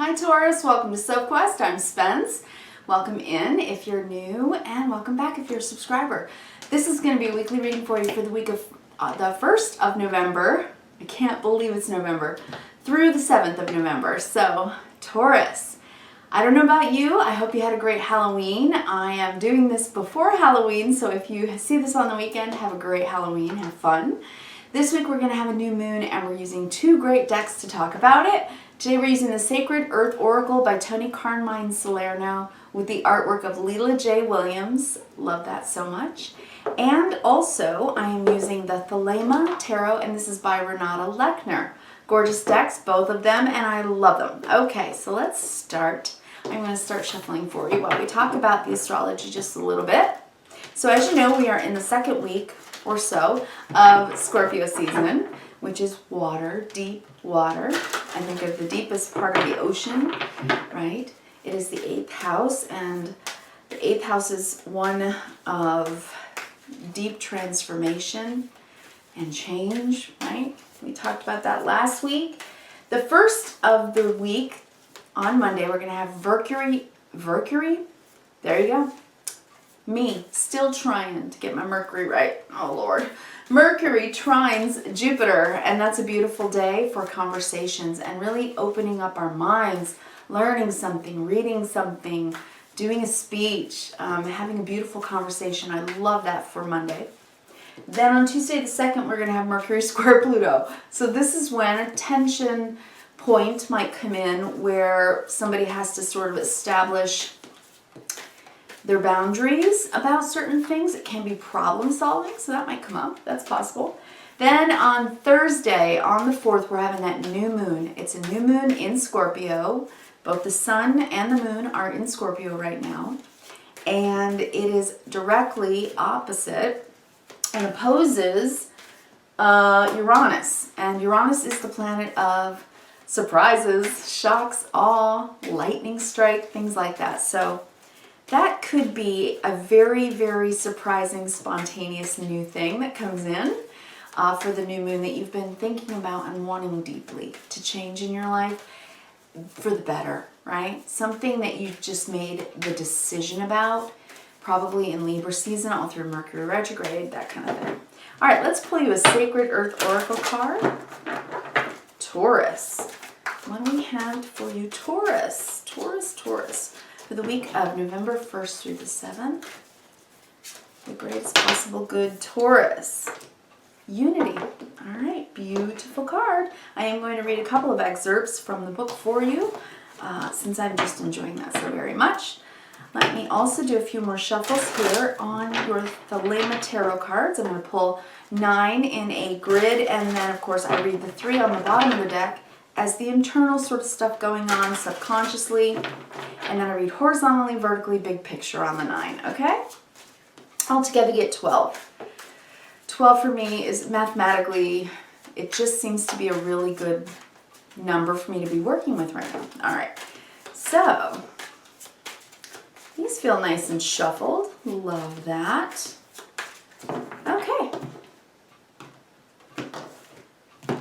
Hi Taurus, welcome to Sophquest. I'm Spence. Welcome in if you're new and welcome back if you're a subscriber. This is going to be a weekly reading for you for the week of the 1st of November. I can't believe it's November. Through the 7th of November. So, Taurus. I don't know about you. I hope you had a great Halloween. I am doing this before Halloween, so if you see this on the weekend, have a great Halloween. Have fun. This week we're going to have a new moon and we're using two great decks to talk about it. Today we're using the Sacred Earth Oracle by Tony Carmine Salerno with the artwork of Leela J. Williams. Love that so much. And also I am using the Thelema Tarot, and this is by Renata Lechner. Gorgeous decks, both of them, and I love them. Okay, so let's start. I'm going to start shuffling for you while we talk about the astrology just a little bit. So as you know, we are in the second week or so of Scorpio season, which is water, deep water. I think of the deepest part of the ocean, right? It is the 8th house, and the 8th house is one of deep transformation and change, right? We talked about that last week. The first of the week, on Monday, we're going to have Mercury, there you go. Me, still trying to get my Mercury right. Oh, Lord. Mercury trines Jupiter, and that's a beautiful day for conversations and really opening up our minds, learning something, reading something, doing a speech, having a beautiful conversation. I love that for Monday. Then on Tuesday the 2nd, we're going to have Mercury square Pluto. So this is when a tension point might come in where somebody has to sort of establish their boundaries about certain things. It can be problem solving, so that might come up. That's possible. Then on Thursday, on the 4th, we're having that new moon. It's a new moon in Scorpio. Both the sun and the moon are in Scorpio right now. And it is directly opposite and opposes Uranus. And Uranus is the planet of surprises, shocks, awe, lightning strike, things like that. So that could be a very, very surprising, spontaneous new thing that comes in for the new moon that you've been thinking about and wanting deeply to change in your life for the better, right? Something that you've just made the decision about, probably in Libra season, all through Mercury retrograde, that kind of thing. All right, let's pull you a Sacred Earth Oracle card. Taurus. What do we have for you, Taurus? Taurus. For the week of November 1st through the 7th, the greatest possible good, Taurus. Unity. All right, beautiful card. I am going to read a couple of excerpts from the book for you, since I'm just enjoying that so very much. Let me also do a few more shuffles here on your Thelema Tarot cards. I'm going to pull 9 in a grid, and then, of course, I read the 3 on the bottom of the deck as the internal sort of stuff going on subconsciously, and then I read horizontally, vertically, big picture on the 9, okay? Altogether, you get 12. 12 for me is mathematically, it just seems to be a really good number for me to be working with right now. All right, so these feel nice and shuffled. Love that. Okay.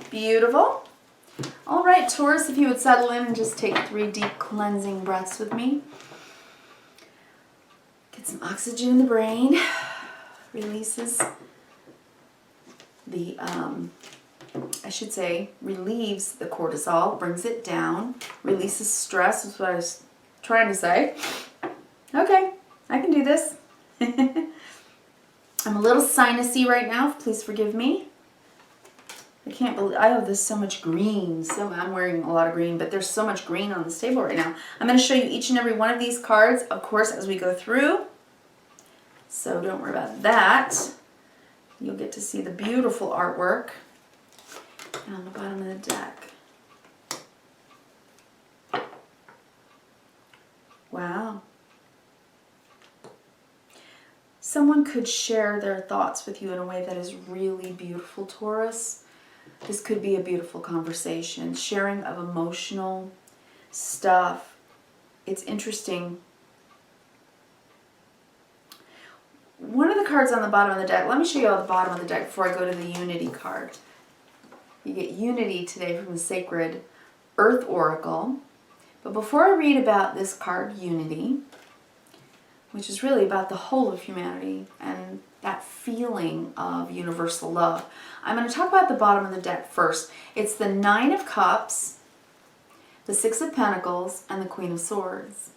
Beautiful. All right, Taurus, if you would settle in and just take 3 deep cleansing breaths with me. Get some oxygen in the brain. Releases the, relieves the cortisol, brings it down, releases stress, is what I was trying to say. Okay, I can do this. I'm a little sinusy right now, please forgive me. I can't believe, I have this so much green, so I'm wearing a lot of green, but there's so much green on this table right now. I'm going to show you each and every one of these cards, of course, as we go through. So don't worry about that. You'll get to see the beautiful artwork on the bottom of the deck. Wow. Someone could share their thoughts with you in a way that is really beautiful, Taurus. This could be a beautiful conversation, sharing of emotional stuff. It's interesting. One of the cards on the bottom of the deck, let me show you all the bottom of the deck before I go to the Unity card. You get Unity today from the Sacred Earth Oracle. But before I read about this card, Unity, which is really about the whole of humanity and that feeling of universal love, I'm going to talk about the bottom of the deck first. It's the Nine of Cups, the Six of Pentacles, and the Queen of Swords.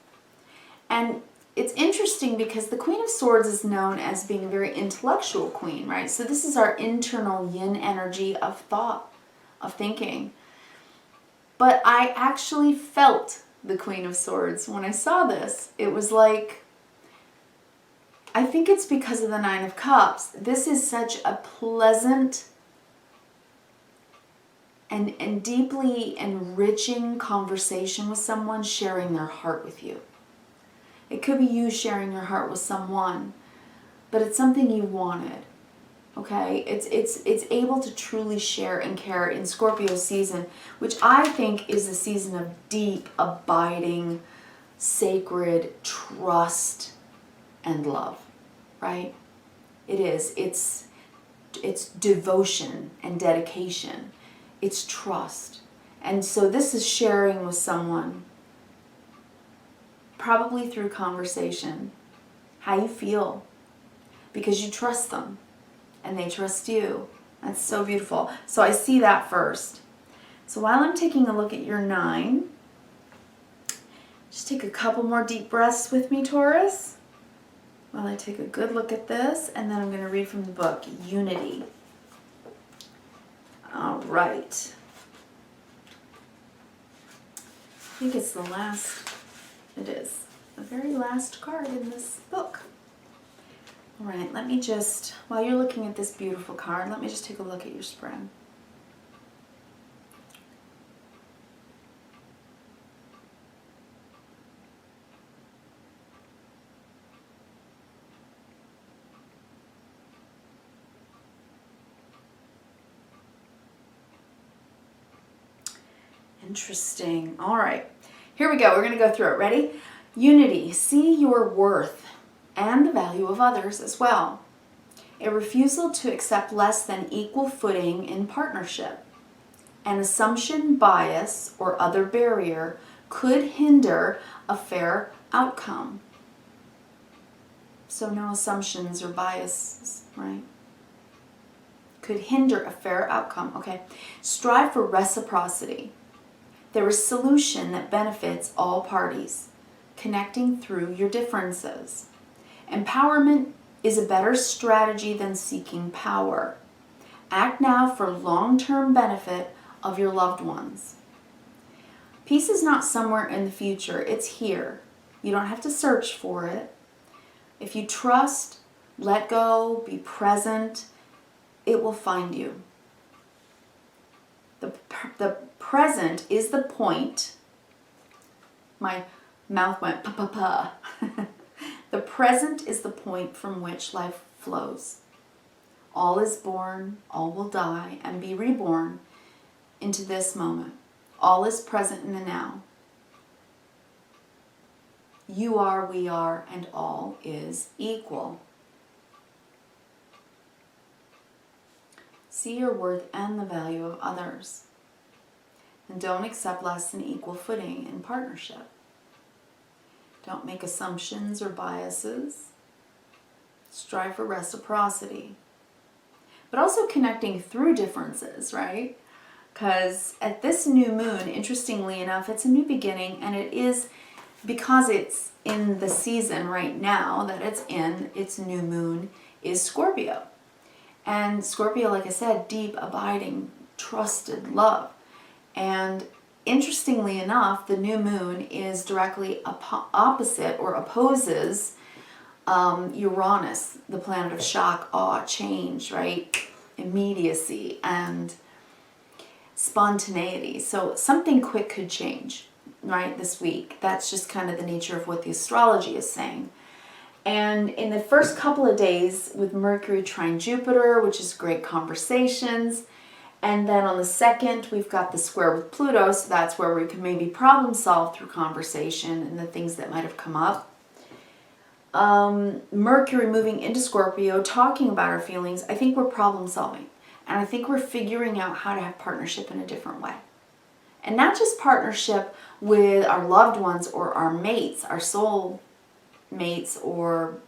And it's interesting because the Queen of Swords is known as being a very intellectual queen, right? So this is our internal yin energy of thought, of thinking. But I actually felt the Queen of Swords when I saw this. It was like, I think it's because of the Nine of Cups. This is such a pleasant and deeply enriching conversation with someone sharing their heart with you. It could be you sharing your heart with someone, but it's something you wanted, okay? It's able to truly share and care in Scorpio season, which I think is a season of deep, abiding, sacred trust and love, right? It is. It's devotion and dedication. It's trust. And so this is sharing with someone, probably through conversation, how you feel, because you trust them and they trust you. That's so beautiful. So I see that first. So while I'm taking a look at your 9, just take a couple more deep breaths with me, Taurus, while I take a good look at this, and then I'm going to read from the book, Unity. All right. I think it's the last. It is the very last card in this book. All right, let me just, while you're looking at this beautiful card, let me just take a look at your spread. Interesting. All right. Here we go. We're going to go through it. Ready? Unity. See your worth and the value of others as well. A refusal to accept less than equal footing in partnership. An assumption, bias, or other barrier could hinder a fair outcome. So no assumptions or biases, right? Could hinder a fair outcome. Okay. Strive for reciprocity. There is a solution that benefits all parties, connecting through your differences. Empowerment is a better strategy than seeking power. Act now for long-term benefit of your loved ones. Peace is not somewhere in the future, it's here. You don't have to search for it. If you trust, let go, be present, it will find you. The present is the point. My mouth went pa-pa-pa. The present is the point from which life flows. All is born, all will die, and be reborn into this moment. All is present in the now. You are, we are, and all is equal. See your worth and the value of others. And don't accept less than equal footing in partnership. Don't make assumptions or biases. Strive for reciprocity. But also connecting through differences, right? Because at this new moon, interestingly enough, it's a new beginning, and it is, because it's in the season right now that it's in, its new moon is Scorpio. And Scorpio, like I said, deep, abiding, trusted love. And interestingly enough, the new moon is directly opposite or opposes Uranus, the planet of shock, awe, change, right? Immediacy and spontaneity. So something quick could change, right, this week. That's just kind of the nature of what the astrology is saying. And in the first couple of days with Mercury trine Jupiter, which is great conversations, and then on the 2nd, we've got the square with Pluto, so that's where we can maybe problem solve through conversation and the things that might have come up. Mercury moving into Scorpio, talking about our feelings, I think we're problem solving. And I think we're figuring out how to have partnership in a different way. And not just partnership with our loved ones or our mates, our soul mates, or,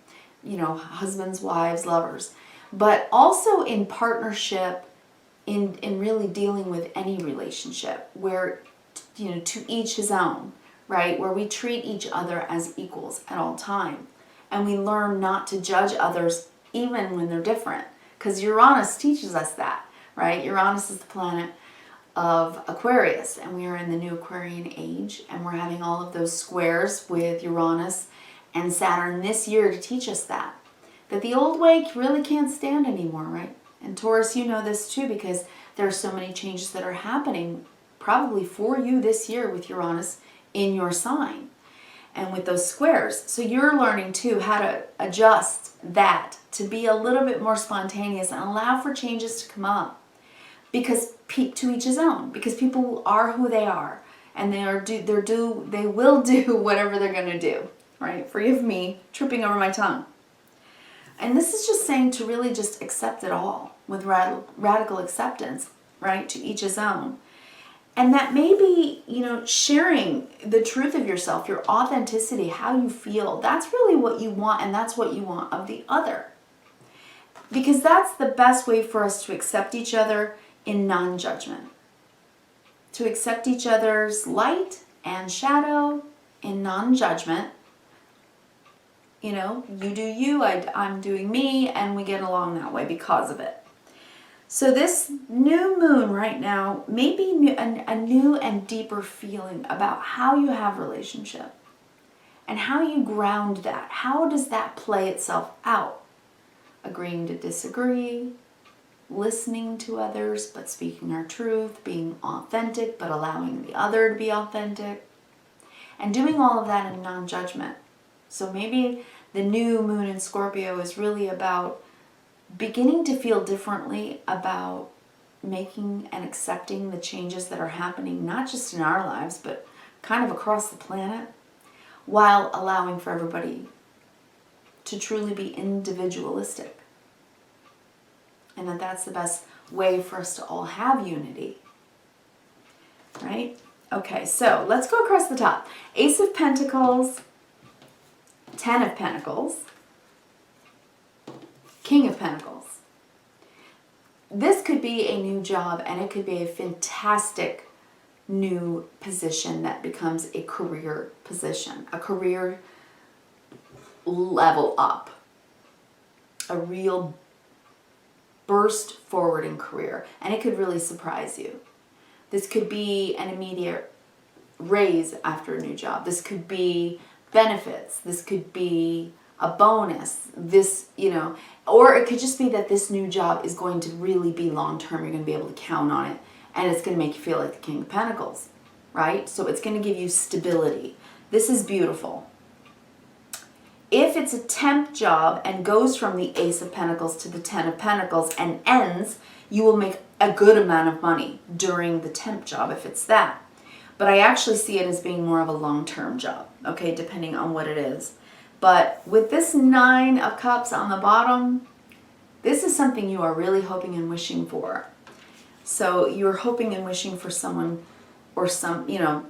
you know, husbands, wives, lovers, but also in partnership in really dealing with any relationship where, you know, to each his own, right? Where we treat each other as equals at all time. And we learn not to judge others even when they're different. Because Uranus teaches us that, right? Uranus is the planet of Aquarius, and we are in the new Aquarian age, and we're having all of those squares with Uranus and Saturn this year to teach us that the old way really can't stand anymore, right? And Taurus, you know this too, because there are so many changes that are happening probably for you this year with Uranus in your sign and with those squares. So you're learning too how to adjust that to be a little bit more spontaneous and allow for changes to come up, because to each his own, because people are who they are, and they will do whatever they're going to do, right? Forgive me tripping over my tongue. And this is just saying to really just accept it all with radical acceptance, right? To each his own. And that may be, you know, sharing the truth of yourself, your authenticity, how you feel. That's really what you want, and that's what you want of the other. Because that's the best way for us to accept each other in non-judgment. To accept each other's light and shadow in non-judgment. You know, you do you, I'm doing me, and we get along that way because of it. So this new moon right now may be a new and deeper feeling about how you have relationship and how you ground that. How does that play itself out? Agreeing to disagree, listening to others but speaking our truth, being authentic but allowing the other to be authentic, and doing all of that in non-judgment. So maybe the new moon in Scorpio is really about beginning to feel differently about making and accepting the changes that are happening, not just in our lives, but kind of across the planet, while allowing for everybody to truly be individualistic. And that's the best way for us to all have unity. Right? Okay, so let's go across the top. Ace of Pentacles, Ten of Pentacles, King of Pentacles. This could be a new job, and it could be a fantastic new position that becomes a career position, a career level up, a real burst forward in career, and it could really surprise you. This could be an immediate raise after a new job. This could be benefits. This could be a bonus. This, you know, or it could just be that this new job is going to really be long-term. You're going to be able to count on it, and it's going to make you feel like the King of Pentacles, right? So it's going to give you stability. This is beautiful. If it's a temp job and goes from the Ace of Pentacles to the Ten of Pentacles and ends, you will make a good amount of money during the temp job if it's that. But I actually see it as being more of a long-term job, okay, depending on what it is. But with this Nine of Cups on the bottom, this is something you are really hoping and wishing for. So you're hoping and wishing for someone, or some, you know,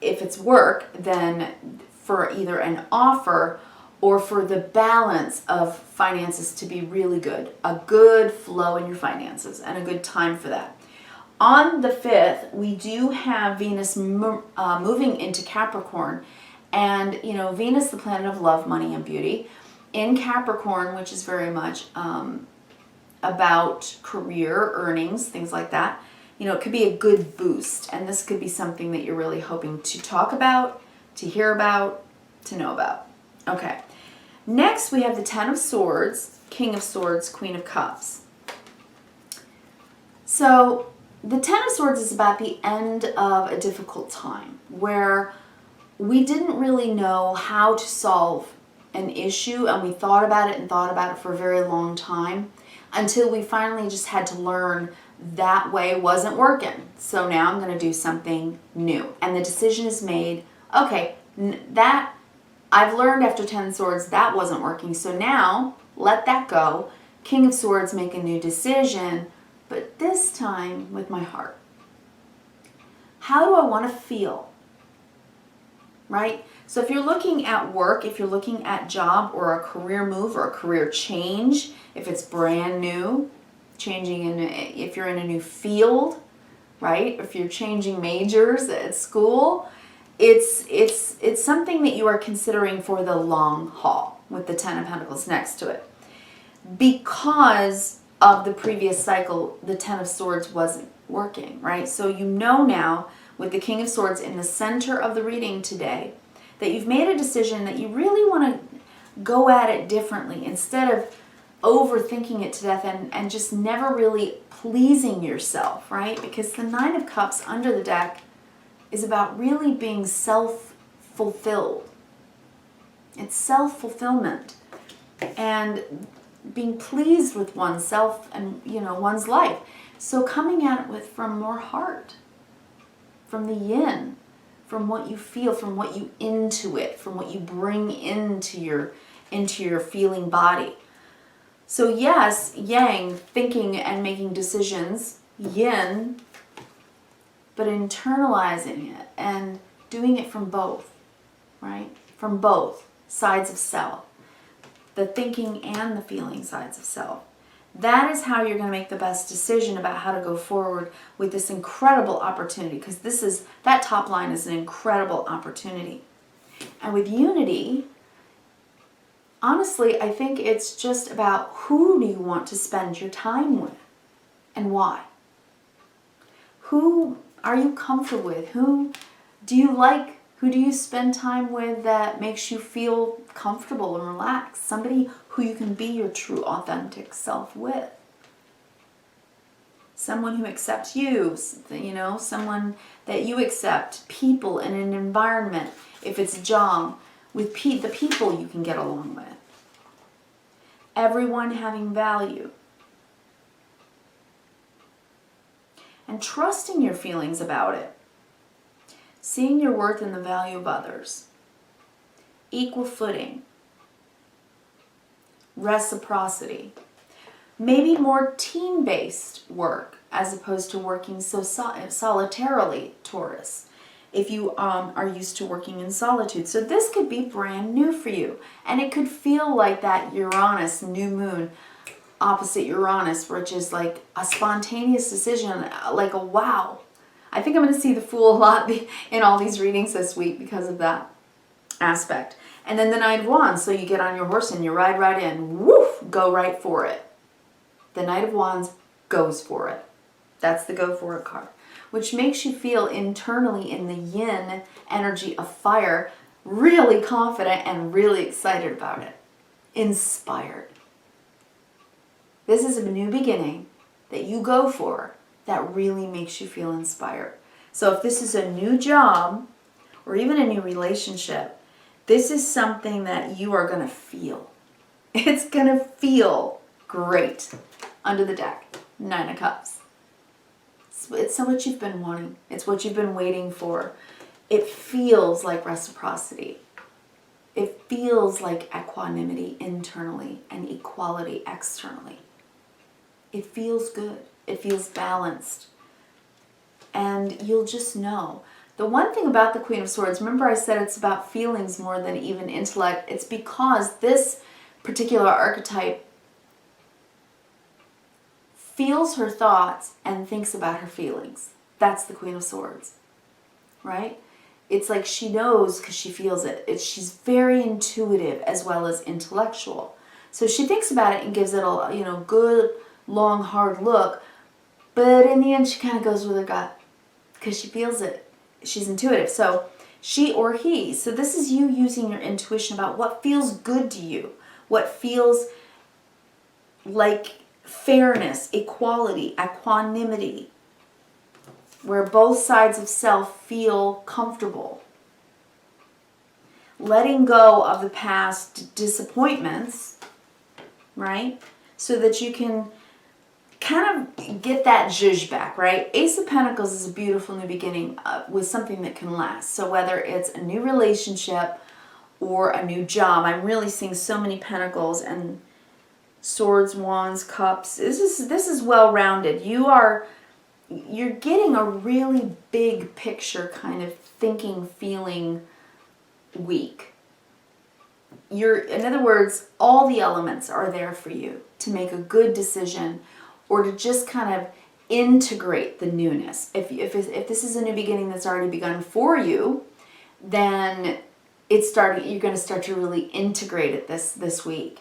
if it's work, then for either an offer or for the balance of finances to be really good. A good flow in your finances and a good time for that. On the 5th, we do have Venus moving into Capricorn. And, you know, Venus, the planet of love, money, and beauty, in Capricorn, which is very much about career, earnings, things like that. You know, it could be a good boost. And this could be something that you're really hoping to talk about, to hear about, to know about. Okay. Next, we have the Ten of Swords, King of Swords, Queen of Cups. So the Ten of Swords is about the end of a difficult time where we didn't really know how to solve an issue, and we thought about it for a very long time until we finally just had to learn that way wasn't working. So now I'm going to do something new. And the decision is made, okay, that I've learned after 10 Swords that wasn't working, so now let that go. King of Swords, make a new decision, but this time with my heart. How do I want to feel? Right? So if you're looking at work, if you're looking at job or a career move or a career change, if it's brand new, if you're in a new field, right? If you're changing majors at school, it's something that you are considering for the long haul with the Ten of Pentacles next to it. Because of the previous cycle, the Ten of Swords wasn't working, right? So you know now, with the King of Swords in the center of the reading today, that you've made a decision that you really want to go at it differently instead of overthinking it to death and just never really pleasing yourself, right? Because the Nine of Cups under the deck is about really being self-fulfilled. It's self-fulfillment and being pleased with oneself and, one's life. So coming at it from more heart, from the yin, from what you feel, from what you intuit, from what you bring into your feeling body. So yes, yang, thinking and making decisions, yin, but internalizing it and doing it from both, right? From both sides of self, the thinking and the feeling sides of self. That is how you're going to make the best decision about how to go forward with this incredible opportunity, because that top line is an incredible opportunity. And with unity, honestly, I think it's just about who do you want to spend your time with and why. Who are you comfortable with? Who do you like? Who do you spend time with that makes you feel comfortable and relaxed? Somebody who you can be your true, authentic self with. Someone who accepts you, someone that you accept. People in an environment, if it's a job, with the people you can get along with. Everyone having value. And trusting your feelings about it. Seeing your worth in the value of others. Equal footing. Reciprocity. Maybe more team-based work as opposed to working so solitarily, Taurus, if you are used to working in solitude. So this could be brand new for you. And it could feel like that Uranus new moon opposite Uranus, which is like a spontaneous decision, like a wow. I think I'm going to see the Fool a lot in all these readings this week because of that aspect. And then the Knight of Wands, so you get on your horse and you ride right in. Woof! Go right for it. The Knight of Wands goes for it. That's the go for it card. Which makes you feel internally in the yin energy of fire, really confident and really excited about it. Inspired. This is a new beginning that you go for that really makes you feel inspired. So if this is a new job or even a new relationship, this is something that you are going to feel. It's going to feel great under the deck. Nine of Cups. It's what you've been wanting. It's what you've been waiting for. It feels like reciprocity. It feels like equanimity internally and equality externally. It feels good. It feels balanced. And you'll just know. The one thing about the Queen of Swords, remember I said it's about feelings more than even intellect. It's because this particular archetype feels her thoughts and thinks about her feelings. That's the Queen of Swords, right? It's like she knows because she feels it. She's very intuitive as well as intellectual. So she thinks about it and gives it a good, long, hard look. But in the end, she kind of goes with her gut because she feels it. She's intuitive. So she or he. So this is you using your intuition about what feels good to you, what feels like fairness, equality, equanimity, where both sides of self feel comfortable. Letting go of the past disappointments, right? So that you can kind of get that zhuzh back, right? Ace of Pentacles is a beautiful new beginning with something that can last. So whether it's a new relationship or a new job, I'm really seeing so many pentacles and swords, wands, cups. This is well-rounded. You are you're getting a really big picture kind of thinking, feeling week. In other words, all the elements are there for you to make a good decision or to just kind of integrate the newness. If this is a new beginning that's already begun for you, then you're going to start to really integrate it this week.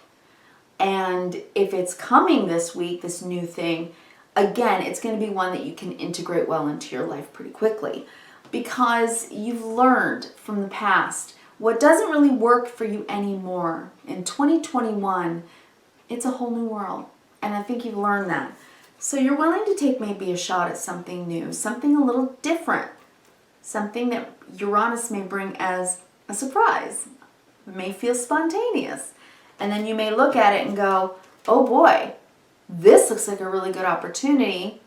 And if it's coming this week, this new thing, again, it's going to be one that you can integrate well into your life pretty quickly because you've learned from the past what doesn't really work for you anymore. In 2021, it's a whole new world. And I think you've learned that. So you're willing to take maybe a shot at something new, something a little different, something that Uranus may bring as a surprise. It may feel spontaneous. And then you may look at it and go, oh boy, this looks like a really good opportunity.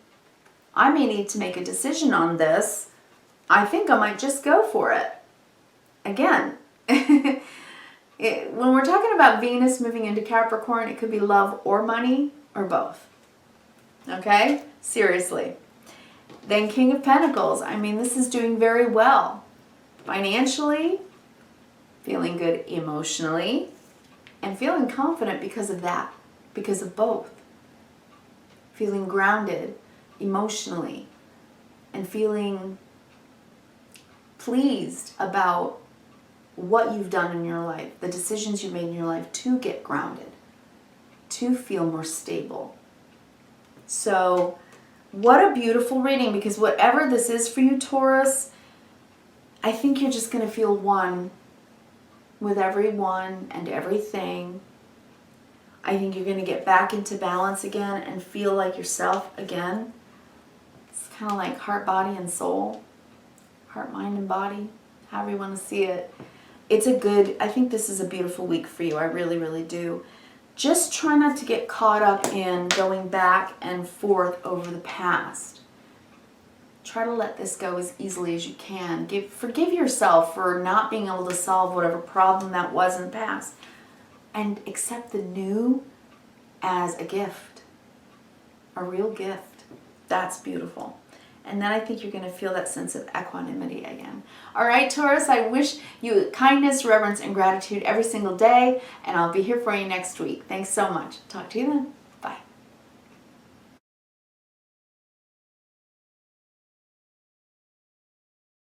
I may need to make a decision on this. I think I might just go for it. Again, when we're talking about Venus moving into Capricorn, it could be love or money or both. Okay? Seriously. Then King of Pentacles. I mean, this is doing very well. Financially, feeling good emotionally, and feeling confident because of that. Because of both. Feeling grounded emotionally and feeling pleased about what you've done in your life, the decisions you made in your life to get grounded, to feel more stable. So, what a beautiful reading, because whatever this is for you, Taurus, I think you're just going to feel one with everyone and everything. I think you're going to get back into balance again and feel like yourself again. It's kind of like heart, body, and soul. Heart, mind, and body. However you want to see it. I think this is a beautiful week for you. I really, really do. Just try not to get caught up in going back and forth over the past. Try to let this go as easily as you can. Forgive yourself for not being able to solve whatever problem that was in the past. And accept the new as a gift. A real gift. That's beautiful. And then I think you're going to feel that sense of equanimity again. All right, Taurus, I wish you kindness, reverence, and gratitude every single day. And I'll be here for you next week. Thanks so much. Talk to you then.